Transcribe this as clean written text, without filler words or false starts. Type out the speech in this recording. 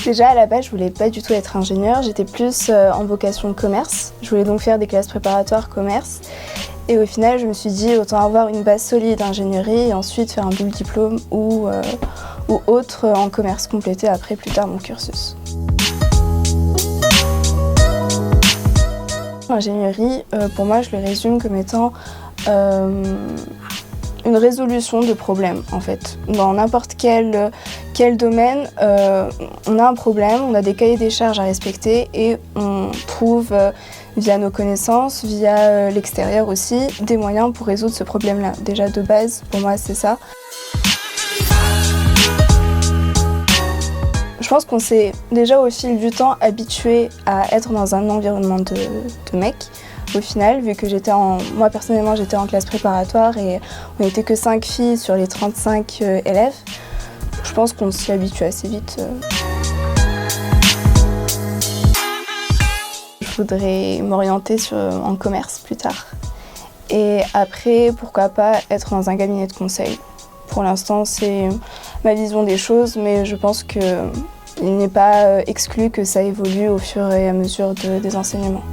Déjà à la base, je voulais pas du tout être ingénieure, j'étais plus en vocation commerce. Je voulais donc faire des classes préparatoires commerce. Et au final, je me suis dit autant avoir une base solide d'ingénierie et ensuite faire un double diplôme ou autre en commerce, compléter après plus tard mon cursus. L'ingénierie, pour moi, je le résume comme étant une résolution de problèmes en fait. Dans n'importe quel domaine, on a un problème, on a des cahiers des charges à respecter et on trouve via nos connaissances, via l'extérieur aussi, des moyens pour résoudre ce problème-là. Déjà de base, pour moi, c'est ça. Je pense qu'on s'est déjà au fil du temps habitué à être dans un environnement de mecs. Au final, vu que moi personnellement j'étais en classe préparatoire et on n'était que 5 filles sur les 35 élèves, je pense qu'on s'y habitue assez vite. Je voudrais m'orienter en commerce plus tard. Et après, pourquoi pas être dans un cabinet de conseil. Pour l'instant, c'est ma vision des choses, mais je pense qu'il n'est pas exclu que ça évolue au fur et à mesure des enseignements.